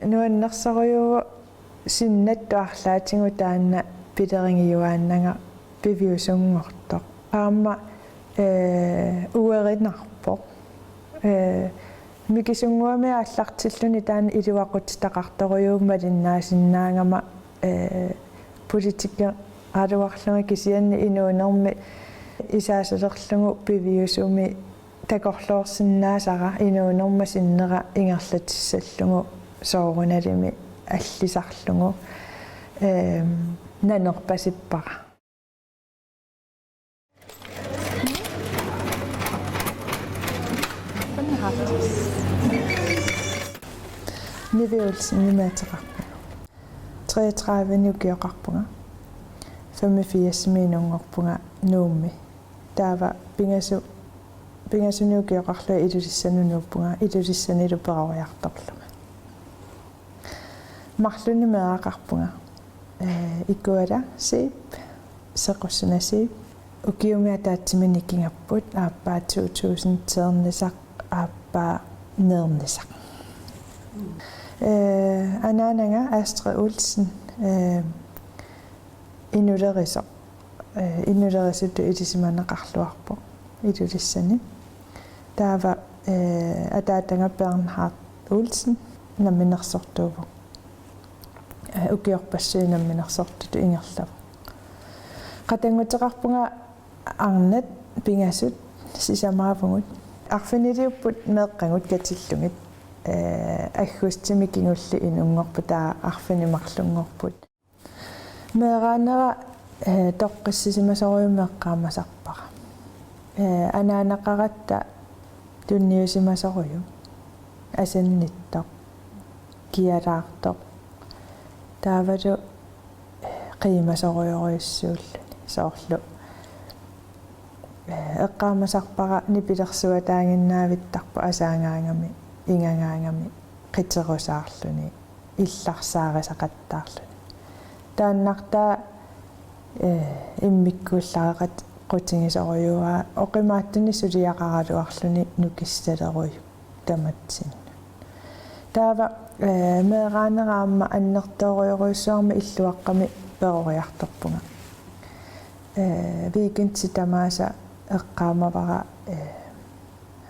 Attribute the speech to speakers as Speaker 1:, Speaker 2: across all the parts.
Speaker 1: Nuannersarujugu sinnattuарлаатингу таанна питерингиуааннага пивиусунгорто аама уеринарпо микисунгуами аллартиллуни таана илуақутитақарторуйуумма линнаасиннаангама политикки алуарлунга кисианни инуунерми исаасалерлугу пивиусуми такорлуорсиннаасара инуунерма синнера ингерлатиссаллугу соорунalimi аллисарлугу нанерпасиппара Nivels nimaataqarpu 33 nukiaqarpunga 85 minuungorpunga nuummi taava pingasuniukiaqarlua ilulissanunuuppunga ilulissaniluperauriartorluga marluni meaqarpunga ikuala siip sequssunasiip ukiunga taatsiminikingapput aappaa 2000 ternisaq aappaa neernisaq Anananga Astrid Olsen inulerisuttu ilisimanneqarluarpo ilulissani taava ataatanga Bernhard Olsen namminersortuuvu ukiorpassuи namminersortutu ingerlavu qatanguteqarpunga arnat pingasut sisamaafungut arfiniliupput meeqqangut katillungit аггустимикингулли инунгорпу таа арфинимарлунгорпут меэраанера тоққиссисимасоруйумеэққаамасарпара анаанақаратта тунниусимасоруйу асанниттоқ киалаартоқ таавалу қиимасоруйоруйуссууллуни соорлу эққаамасарпара нипилерсуа таангиннаавиттарпу асаангаангами ингангаангами қитерусаарлуни илларсаарисақаттаарлуни тааннартаа иммиккууллаарат қутингисоруйуа оқимааттуни сулиақаралуарлуни нукиссалеруй таматсин таава меэраанераама аннертооруйоруйссуарма иллуаққами перориарторпунга викинти тамааса эққаамавара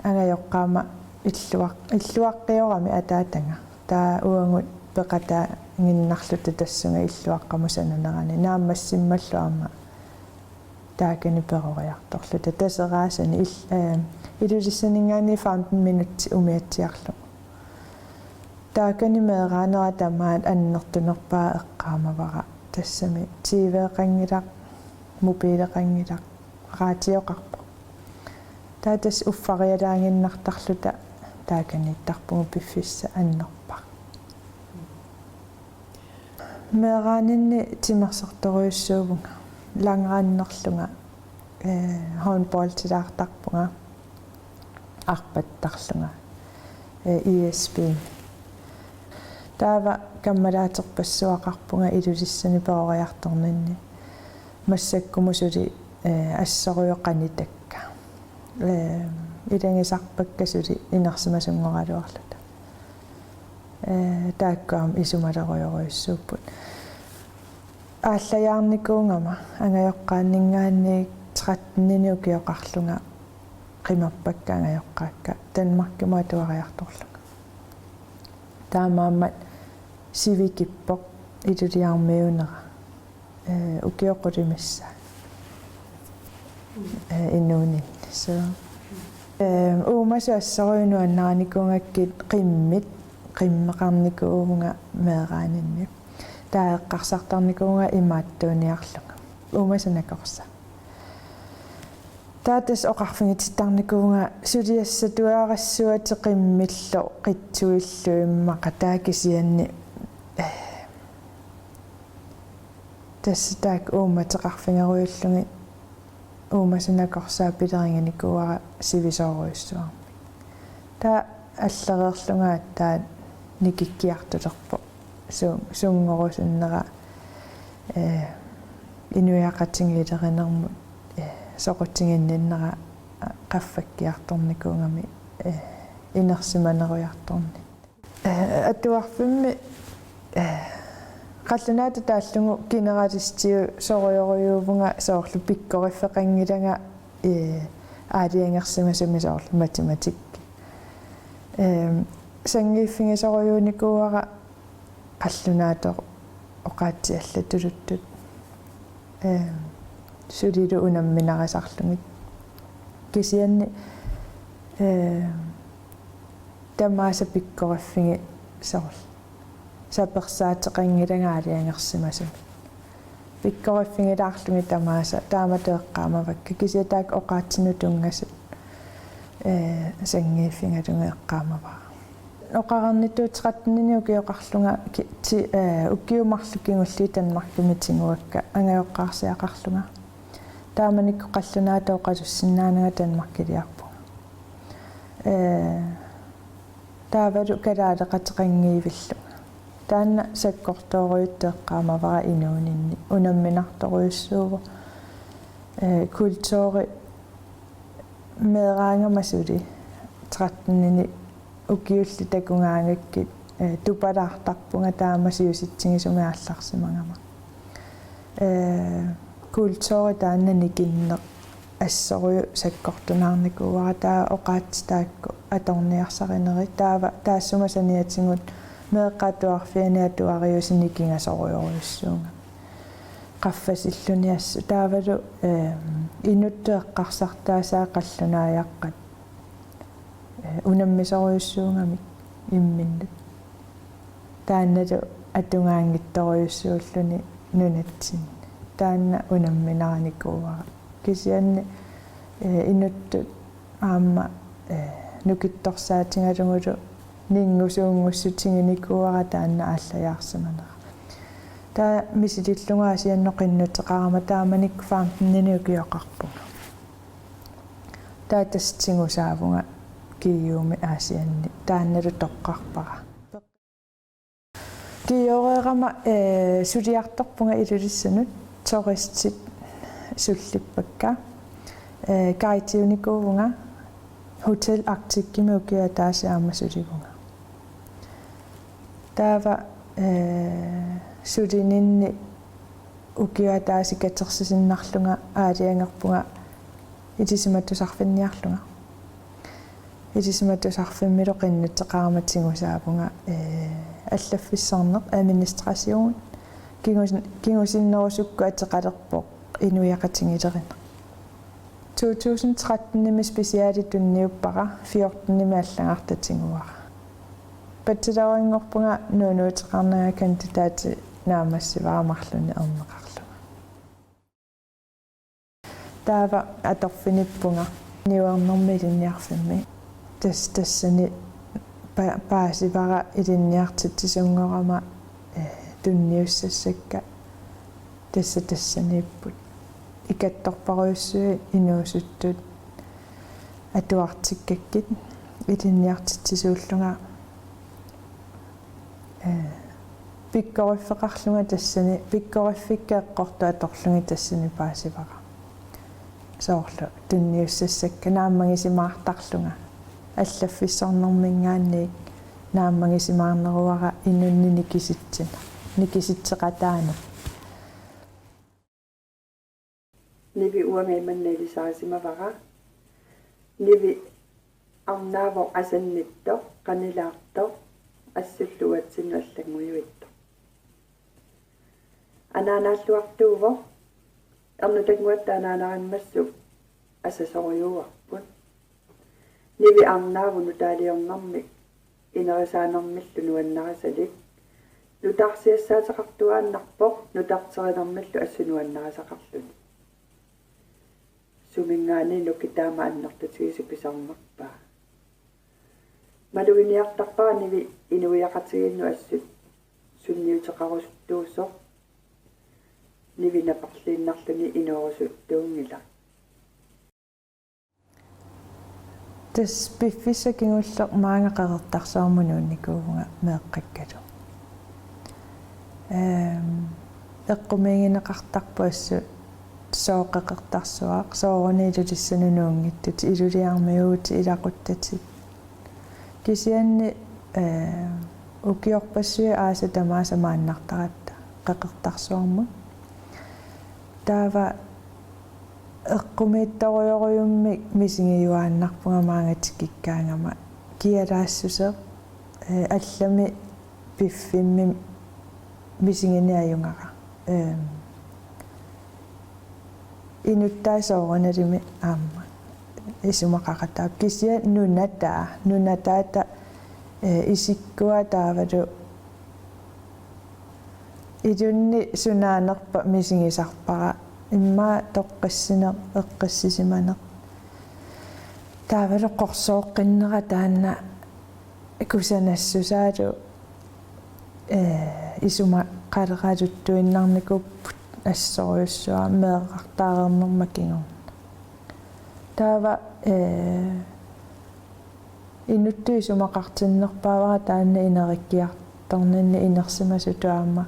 Speaker 1: ангайоққаама иллуаққиорами атаатанга таа уангут пеқата гиннарлута тассунга иллуаққамусананерани нааммассиммаллуарма таакани перориарторлута тасераасани илулиссанингаани 15 минутти умиатсиарлу таакани меэраанера тамаат аннертунерпаа эққаамавара тассами тивеэқангилақ мобилеқангилақ раатиоқарпо таатас уффариалаангиннартарлута тааканиттарпугу пиффисса аннерпар меэраанинни тимерсерторуйуссуувнга ланграаннерлунга хондболтилаартарпунга арпаттарлунга ESP таава каммалаатерпассуақарпунга илулиссани перориарторнинни массаккумусули ассоруйоқанитакка илангисарпаккасули инерсимасунгоралуарлута тааккаам исумалеруйоруйуссууппут ааллаярникуунгама ангайоққааннингаанник 13 укиоқарлунга қимаппакка ангайоққаакка Данмаркима туариарторлунга таамааммат сивикиппоқ илулиармиунера укиоқулимисса иннуунин so уумасуассоруйнуаннааникунгаккит qimmeqarnikuunga meeraaninni тааққарсартарникуунга имааттууниарлунга уумасанакорса таатас оқарфингититтарникуунга сулиассатуаарассуати qimмилло qitsuиллуиммақа таакисианни тассатаак ууматеқарфингеруйуллуги уумасанакорсаа пилеринганикуара сивисооруйуссуарми таа аллереерлунгаат таат никиккиартулерпо сунгорусуннера инуяақатингилеринермут соқутингинниннера qaffakkiartornikuungami inersиманеруйарторни atuarfimmi qallunaata taallungu generalistiu sorioriuvunga soorlu pikkoriffeqangilanga aaliangersimasumi soorlu matematikki sangiiffingisoriuunikuara qallunaatoq oqaatsiallatuluttut sulilu unamminarasarlungit kisianni tamaasa pikkoriffigi soorlu sapersaatiqangilanga aaliangersimasumi pikkoriffingilаарlungi tamaasa taamateeqqaamavakka kisiataak oqaatsinu tungasut sangiiffingalunga eqqaamavaa oqarnituutiqattnini ukioqarlunga ukkiumarlukingulli tanmarkimitinguakka angajoqqaarsiaqarlunga taamanikku qallunaata oqalussinnaanaga tanmarkiliarpunga taavalu kalaaleqatiqangiivillunga taanna sakkortooriutteeqqaamavara inuuninni unamminartoruissuuvo kultuuri meeraangamasuli teqattnini ukiulli takungaangakki tupalaartarpunga taamasiusitsigisumi kultuuri taanna nikinneq assoriu sakkortunaarnikuara taa oqaatsitaakku atorniarsarinerit taava taassuma saniatingut meeqqatuarfiani atuariusinikingasorioriussuunga qaffasilluni assu taavalu inutteeqqarsartaasaa qallunaajaqqat unammisoriussuungamik imminnut taannalu atungaangittoriussuulluni nunatsin taanna unamminaranikuara kisianni inuttu aamma nukittorsaatingalungulu ningusuungussutiginikuara taanna aallayаарsimanera taa misilillunga asiannoqinnuteqarama taamanikku faamtnini ukioqarpunga taa tassingusaafunga kiyuumi aasianni taannalu toqqarpara kiyoreerama suliartorpunga ilulissanut toristit sullipakka kaitiunikuuvunga hotel arctikkimi ukiataasiaama sulivunga taava sulininni ukiataasi katersisinarlunga aaliangerpunga itisimattusarfinniarlunga itisimattusarfimmilu qinnutteqaramatiнгусааpunga аллаффиссарнеқ администрасиун кингусиннерусукку атеқалерпоқ инуяқатингилерина 2013-ними специалитунниуппара 14-ними аллагартатингуара патсиларингорпунга нуунуутеқарнага кандидати наамассиварамарлуни ернеқарлуга таава аторфиниппунга ниуарнэрми илинниарфимми тассани паасивара илинниартитсунгорама тунниуссассакка тассаниппут икатторпаруйуссуи инуусуттут атуартиккаккит илинниартитсууллунга пиккориффеқарлунга тассани пиккориффиккеэққорто аторлунги тассани паасивара соорлу тунниуссассакка нааммагисимаартарлунга аллаффиссорнэрмингаанниик нааммагисимаарнеруара инунни никиситсина никиситсеқатаана
Speaker 2: nivi uangaimannalisaasimavara nivi arnaavo asannitto qanilaarto assulluatsinu allanguiuitto anaanaalluartuuvo ernutanguatta anaanaranmassu asasoriuarput nivi arnaavu nutaaliornarmi inerisaanermillu nuannarasalik nutarsiassaateqartuaannarpoq nutarterinermillu assunuannarasaqarluni sumingaani nukitaama annertatigisukisarnerpaa maluginiartarpara nivi inuiaqatiginnu assut sunniuteqarusuttuussoq nivi naparliinnarluni inuorusuttuungila
Speaker 1: tas piffissakingulleq maangaqalertarsaarmunuunnikuuvunga meeqqakkalu eqqumiingineqartarpu assu sooqeqertarsuaq sooruni ilulissanunuungittut iluliarmiuuti ilaquttatit kisianni ukiorpassui aasa tamaasa maannartaratta qeqertarsuarmu taava eqqumiittorioruyummi misingiuaannarpunga maangatikikkaangama kialaassuseq allami piffimmi misinginiajungara inuttaasoorunalimi aamma isumaqaqataap kisia nunataata isikkua taavalu idunni sunaanerpa misingisarpara imma toqqassineq eqqassisimaneq taavalu qorsooqqinneqa taanna kusanassusaalu isuma qaleqaluttuinnarnikupput assoriussua meeqartaareernermakingor taava inuttu isumaqartinnerpaavara taanna inerikkiartorninni inersimasu tuaama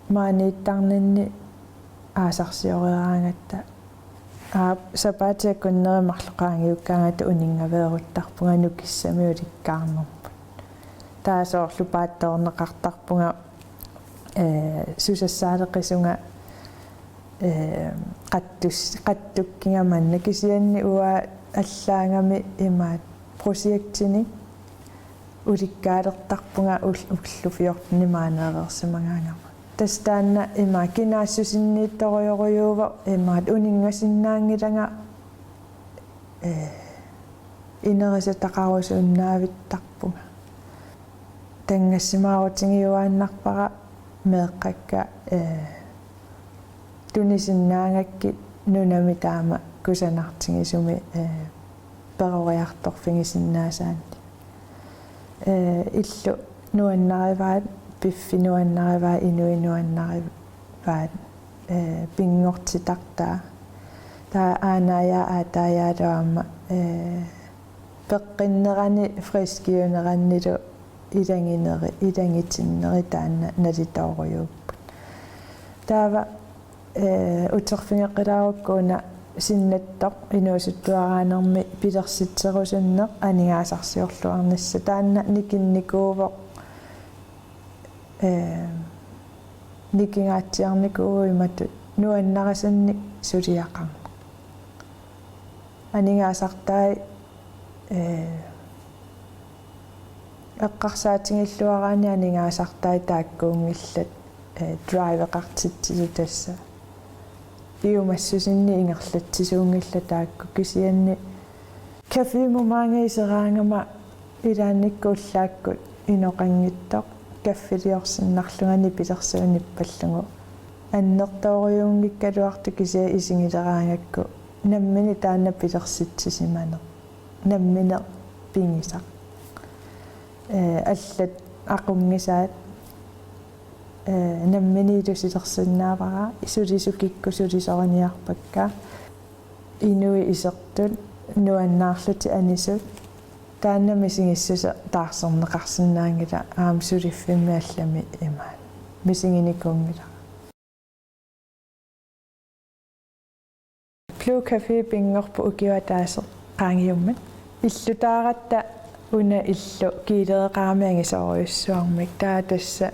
Speaker 1: maaniittarninni aasarsioriaraangatta sapaatikkunnerimарлуqaangiukkaangata uningaveeruttarpunga nukissami ulikkaarnerput taasoorlu paattoorneqartarpunga susassaaleqisunga qattukkingamanna kisianni uа аллаангами имаат прожектини уликкаалертарпунга уллуфиортни маанеерерсимагаангама тастаанна има кинаассусинниитториоруйуува имаат унингасиннаангилага инерисатақарусууннаавиттарпунга тангассимаарутингиуааннарпара меэққакка тунисиннаангакки нунами таама кусанартингисуми перориарторфигисиннаасаанни иллу нуаннариваат пиффинуаннариваа инуинуаннариваат пингортитартаа таа аанаяа аатаяалуамма пеққиннерани фрискиунераннилу илангитиннери таанна налитооруйууппут таава утерфингеқилааруккуна синнаттоқ инуусуттуараанерми пилерситсерусуннеқ анигаасарсиорлуарнисса таанна никинникуувоқ никингаатсиарникууимату нуаннарасанни сулиақарма анигаасартаи эққарсаатингиллуараани анигаасартаи тааккуунгиллат драйвеқартитсилу тасса биумассусинни ингерлатсисуунгилла таакку кисианни кафимумаангисераангама илаанниккууллааккут иноқангиттоқ каффилиорсиннарлугани пилерсууниппаллугу аннертоориунгиккалуарту кисиа исингилераангакку наммини таанна пилерситсисимане наммине пингисақ аллат ақунгисаат наммини илусилерсиннаавара исулисукикку сулисориниарпакка инуи исертут нуаннаарлути анисут таанна мисингиссуса таарсернеқарсинаангила аам сулиффимми аллами имаа мисингиникуунгила Blue Cafe пингорпу укиуатаасеқ qaangiummat иллутааратта уна иллу килеэқарамиангисоориуссуармик таа тасса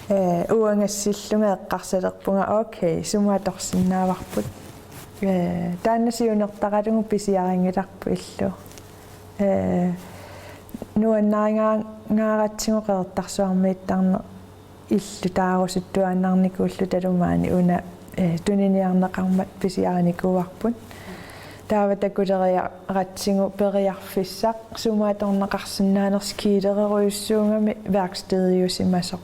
Speaker 1: уангассиллунга эққарсалерпунга окей суматорсиннааварпут тааннасиунертаралугу писиарингиларпу иллу нуаннаарингаратсигу қеэртарсуармииттарне иллу таарусуттуааннарникууллу талумаани уна туниниарнеқармат писиариникууарпут таава такулериаратсигу периарфиссақ сумааторнеқарсинаанерс килереруйуссуунгами værkstediusимасоқ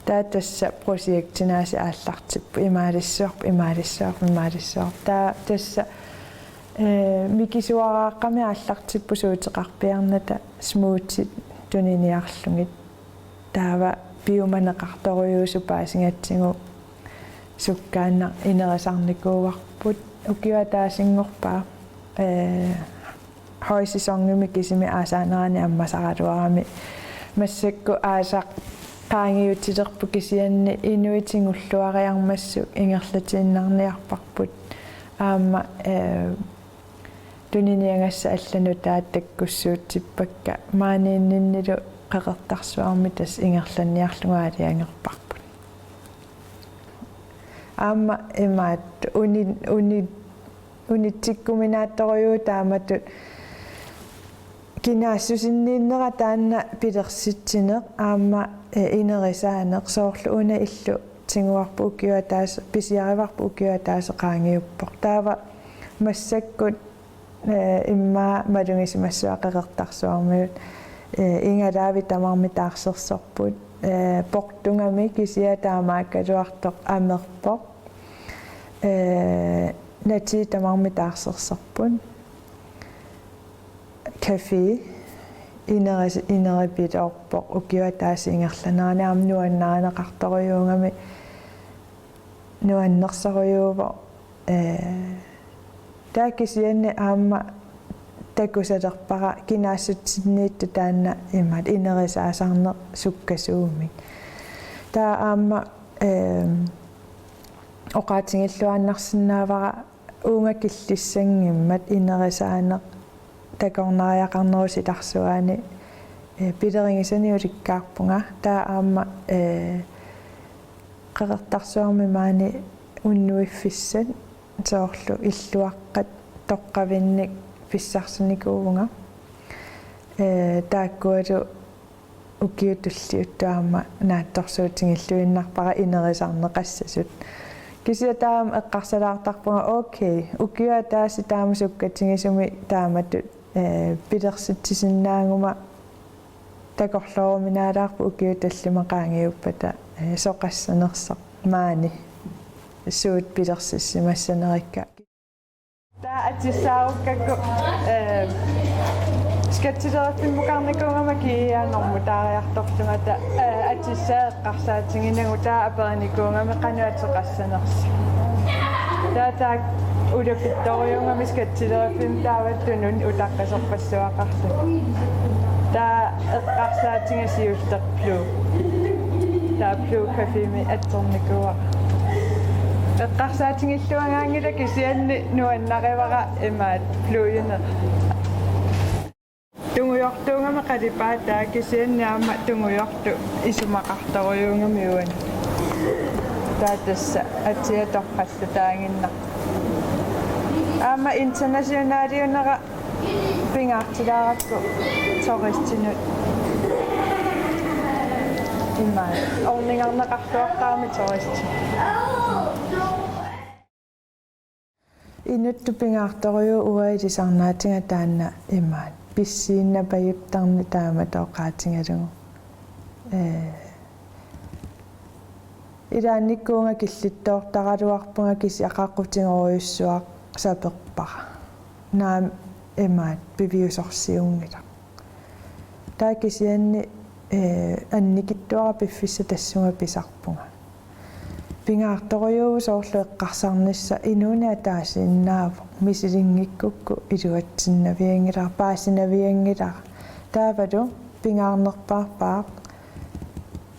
Speaker 1: таа тасса прожектинааси ааллартиппу имаалиссуарп таа тасса микисуарааққами ааллартиппу суутеқарпиарната смути туниниарлугит таава биуманеқарторуйуусу паасингатсигу суккаанна инерисарникууарпут укиуатаасингорпаа хойсисонгими кисими аасаанерани аммасаралуарами массакку аасақ qaangiutилерпу кисианни инуитингуллуариармассу ингерлатииннарниарпарпут аама туниниангасса аллану тааттаккуссуутсиппакка maaниинниннилу qeqertarsuarmi tas ingerlanniarlugaaliangерпарпут аама имаат унитсиккуминаатторюу тааматут кинаассусиннииннера таанна пилерситсинеq аама инерисаанеq соорлу уна иллу тингуарпу укиуатаас писиариварпу укиуатаасеqaangiuppoq таава массаккут имма малунгисимассуақеқертарсуармиут ингалаави тамарми таарсерсорпут портунгами кисиа таамааккалуартоқ амерпоқ нати тамарми таарсерсорпут кафе инерипилоорпоқ укиуатаасингерланаанаам нуаннааneqartorujuungami нуаннерсаруйуува таакисианни аама такусалерпара кинаассутсинниитту таанна имаат инерисаасарне суккасуумик таа аама оқаатингиллуаннарсинаавара унгакиллиссангиммат инерисаанеq такорнариақарнерусиларсуаани пилерингисаниуликкаарпунга таа аама qeqertarsuarmi maani уннуиффиссат соорлу иллуаққат тоққавинник писсарсиникуувнга тааккуалу укиутуллиуттаама наатторсуутингиллуиннарпара инерисарнеқассасут кисиатаам эққарсалаартарпунга окей укиуатааси таамасуккатингисуми тааматут пилерситсисиннаангума такорлоорминаалаарпу укиуталлимақаангиуппата соқассанерсақ маани суут пилерсиссимассанерикка таа атиссаавуккакку скатсилерфиммукарникунгама кииаанорму таариарторлугата атиссаеққарсаатингинагу таа аперникунгами қануатеқассанерси таатаак улапитториунгами скатсилерфим тааваттунун утаққасорпассуақарлу таа эққарсаатингасиултарплу таа плу кафеми атсорникуа эққарсаатингиллуангаангила кисианни нуаннаривара имаат плуйунеқ тунгуйортуунгама қалипаа таа кисианниаама тунгуйорту исумақарторуйуунгами уан таатасса атиаторқаллу таангиннақ аама интернационалиунера пингаартилааратку тористинут имаат орнингарнеқартуартаарми тористи инутту пингаарторуйу уаилисарнаатинга таанна имаат писсииннапаюттарни таама тоққаатингалугу илаанниккуунга киллиттоортаралуарпунга киси ақаққутингоруйуссуақ саперпара наам имаат пивиусорсиунгила таа кисианни анникиттуара пиффисса тассунга писарпунга пингаарторуйуу соорлу эққарсарнisса инуна таасииннаава мисилингиккукку илуатсиннавиангилар паасинавиангилар таавалу пингаарнерпаарпаақ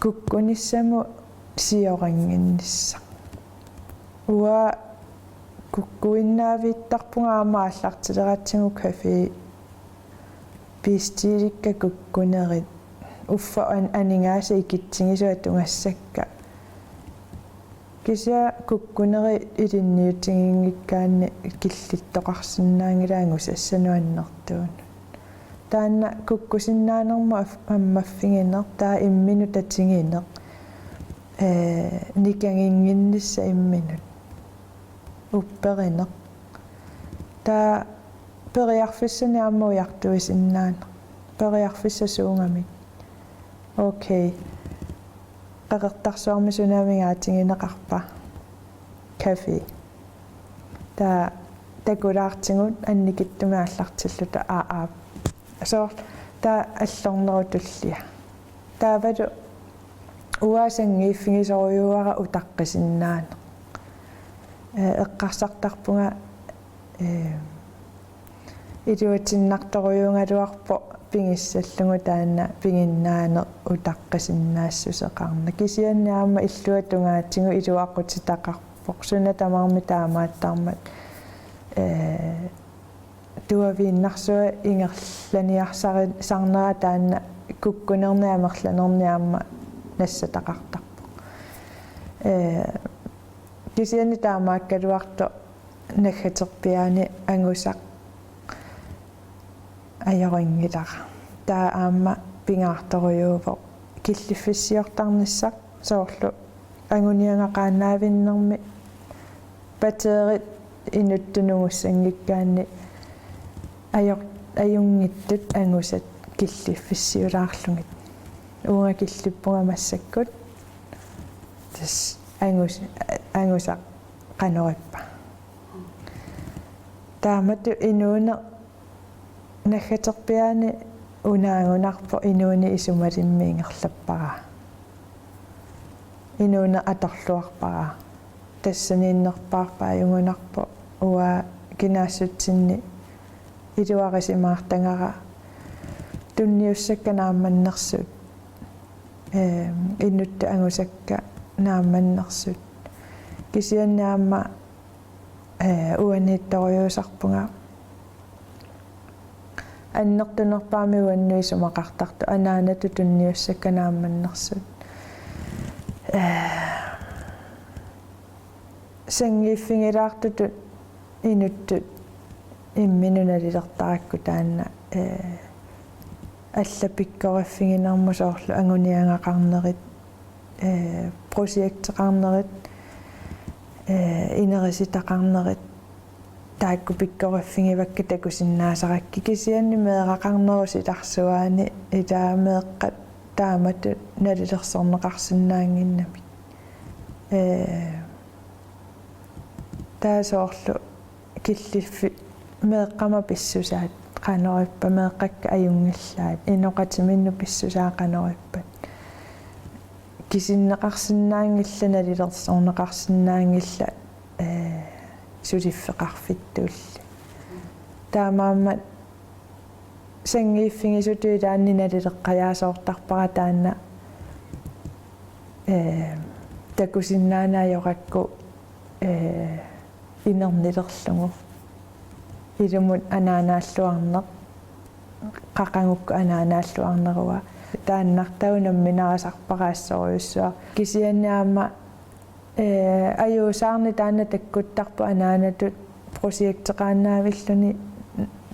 Speaker 1: куккуниссаму сиорангиннисса уа куккуиннаавиттарпунга аамааллартилератсигу кафе пистиликка куккунерит уффа анингааса икитсигисуат унгассакка кися куккунери илинниутингиккаанни киллиттоқарсинаангилаангус ассануаннертуун таанна куккусиннаанерма аммаффигинер таа иммину татсигинеқ никангингиннисса имминут упперинеқ таа периарфиссани аммуяртуисиннаана периарфиссасуунгамик окей qeqertarsuarmi sunaamigaatigineqarpa кафе таа такулаартигут анникиттумааллартиллута аа соор таа аллорнерутуллиа таавалу уаасангииффигисоруйуара утаққисиннаана эққарсартарпунга илуатиннарторуйунгалуарпо пингиссаллугу таана пингиннаане утаққисиннаассусеқарна кисианниаама иллуатунгаатигу илуаққутитақарпоқ суна тамарми таамааттармат туавииннарсуа ингерланиарсарнера таана kukkunerniamerlanerniaamma nassataqartarpo kisiani taamaakkaluarto naggaterpiaani angusaq ajoringilara taa aamma pingaartorujuuvo killiffissiortarnissaq soorlu anguniangaqaannaavinnermi pateerit inuttunungussangikkaanni ajungittut angusat killiffissiulaarlungit uunga killippunga massakkut tas angusaq qanorippa taamatu inuuna naggaterpiaani unaangunarpo inuuni isumalimmiingerlappara inuuna atorluarpara тассанииннерпаарпа аюнгунарпо уа кинаассутсинни илуарисимаартангара тунниуссакка наамманнерсут иннутта ангусакка наамманнерсут кисианнаама уанитторюусарпунга аннертунерпаами уаннуисумақартарту анаанату тунниуссакка наамманнерсут сангиффингилаартутут инуттут имминуналилертаракку таанна аллапиккориффигинарму соорлу ангуниангақарнерит прожектеқарнерит инериситақарнерит таакку пиккориффигивакка такусиннаасаракки кисианни меэқақарнерусиларсуаани илаамеэққат таамату налилерсорнеқарсинаангиннами таасоорлу киллиффи меэққама писсусаат qanorippa meeqqakka ajungillaat inoqatiminnu pissusaa qanorippat kisinneqarsinnaangilla nalilersorneqarsinnaangilla suliffeqarfittuulli taamaamma sangiiffingisutui taanni nalileqqajaasoortarpara taanna takusinnaanaajoqakku inernilerlungu ilumut anaanaalluarneq qaqangukku anaanaalluarnerua taannartaunamminarasarparaassoriussua kisiannaama ajuusaarni taanna takkuttarpu anaanatut projekteqaannaavilluni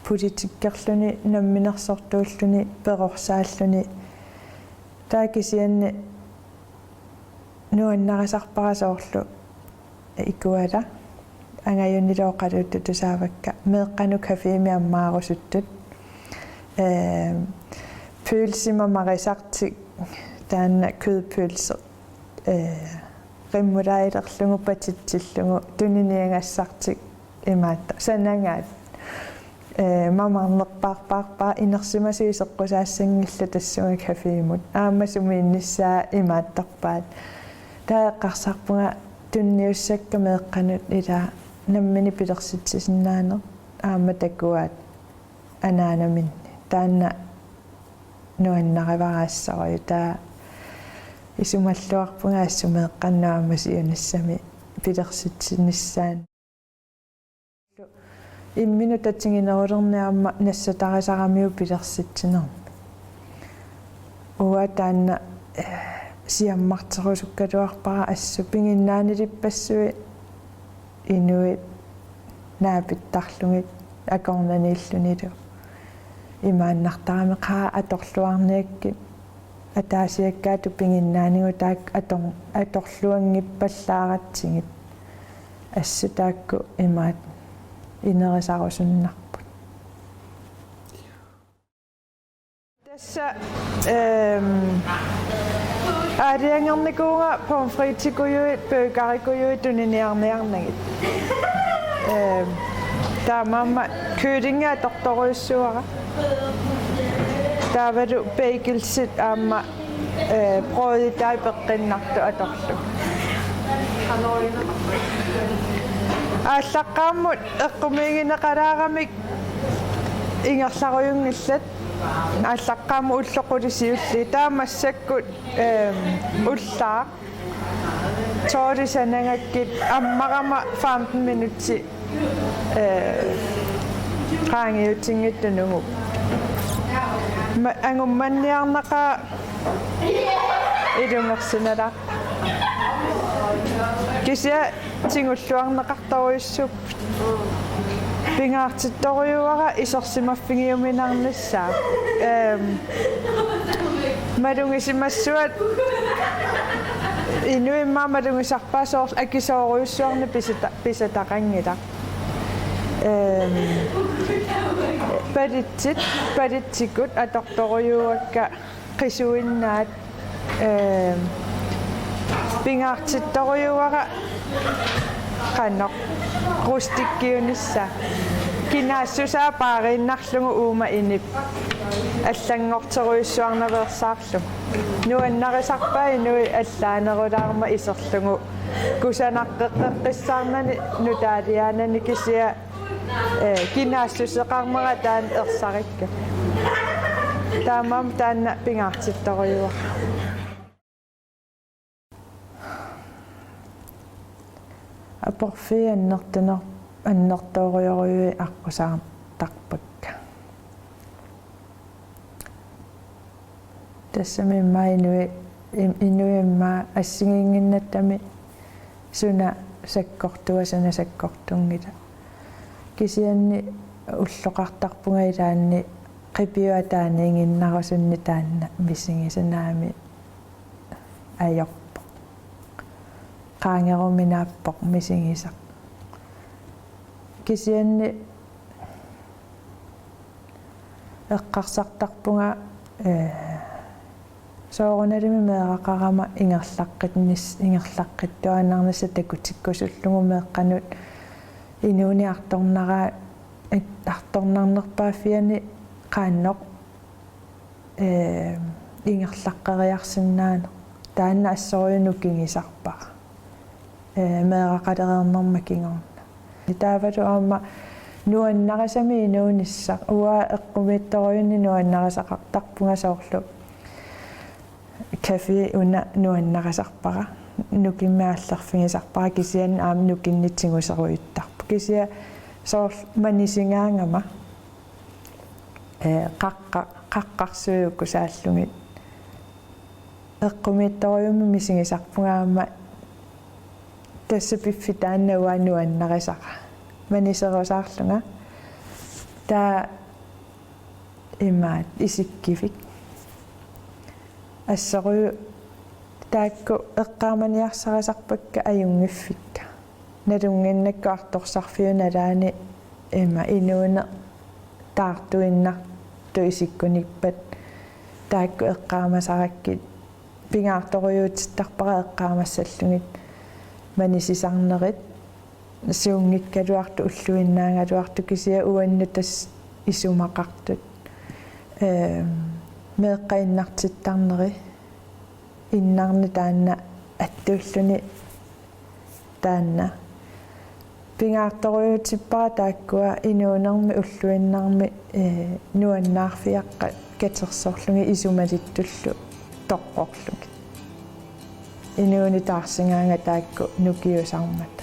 Speaker 1: politikkerluni namminersortuulluni peqorsaalluni taa kisianni nuannarasarparasoorlu ikuala angajunniloqaluttu tusaavakka meeqqanu kafeemi ammaarusuttut pølsimamarisartik taanna kødpølser qimmulailerlungu patitsillungu tuniniangassartik imaatta sanangaat mamarnerparparpaa inersimasiiseqqusaassangilla tassunga kafeemut aammasumiinnissaa imaattarpaat taeqqarsarpunga tunniussakka meeqqanut ilaa nammini pilersitsisinnaaner aamma takuaat anaanaminni taanna nuannarivaraassaroju taa isumalluarpunga assumeeqqannaamasiunassami pilersitsinissaan imminu tatinginerulerniaamma nassatarisaramiu pilersitsinern uа таанна сиаммартерусуккалуарпара ассу пингиннаанилиппассуи инуит наапиттарлугит акорнаниллунилу имааннартарами қаа аторлуарниаккит атаасиаккаату пингиннаанигу таак аторлуангиппаллааратсигит ассу таакку имаат инерисарусуннарпут тасса ариангерникуунга помфритикуйуит пøgarikуйуит тунниарниарнагит таамаама кюлинга торторуйссуара таавалу бейгелсит аама проитай пеққиннарту аторлу ааллаққааммут эққумиигинеқалаарамик ингерларуйунгиллат ааллаққаама уллоқулисиулли таамассаккут уллаа тоорисанангаккит аммарама 15 минутси qaangiutinngittунугу ангумманниарнаqa илунgersinala кися тингуллуарнеқартаруйуссуп пингаартитторюара исорсимаффигиуминарнissaa малунгисимассуат инуимма малунгисарпаасоор акисооруйуссуарни писатақангила палитсикут аторторюуакка qisuinnaat пингаартитторюара qannoq rustikkiunissa kinaassуsaa paaрииннарлугу уума инип аллангортеруйуссуарнаверсаарлу нуаннарисарпаа инуи аллаанерулаарма исерлугу кусанаққеққиссаарнани нутаалиаанани кисиа кинаассусеқармара таан ерсарикка таамам таанна пингаартитторюа апорфи аннерторюоруи аққусаартарпакка тассамимма инуимма ассигингиннаттами суна саккортуасана саккортунгила кисианни уллоқартарпунга илаанни қипиуатаанингиннарусунни таанна миссигисанаами аёрпо qaangerumminaappoq misigisaq kisianni eqqarsartarpunga soorunalimi meeqaqarama ingerlaqqittuanarnissa takutikkusullugu meeqqanut inuuni artornarnerpaafiani qaannoq ingerlaqqeriarsinnaana taanna assoruyunu kingisarpara meeqaqalereernerma kingorna itaavalu aama nuannarasami inuunissaq uaa eqqumittoruyunni nuannarasaqartarpunga soorlu kafi una nuannarasarpara nukimmaаллерфигисарпара кисиан аам нукиннитсигусеруйуттарпу кисия соорл манисингаангама qaqqarsuuqku saallungit eqqumittoruyummi misigisarpungaama тассапиффи тааннауа нуаннарисаqa манисерусаарлунга таа имаат исиккивик ассерую таакку эққааманиарсарисарпакка аюнгиффикка налунгиннакку арторсарфиуналаани има инууне таартуиннар туисиккуникпат таакку эққаамасараккит пингаарторюутиттарпара эққаамассаллугит манисисарнерит суунгиккалуарту уллуиннаангалуарту кисия уанну тас исумақартут меэққаиннартиттарнери иннарни таанна аттууллуни таанна пингаарторюутиппара тааккуа инуунерми уллуиннарми нуаннаарфиаққа катерсоорлуги исумалиттуллу тоққорлуги инууни таарсингаанга таакку нукиусармат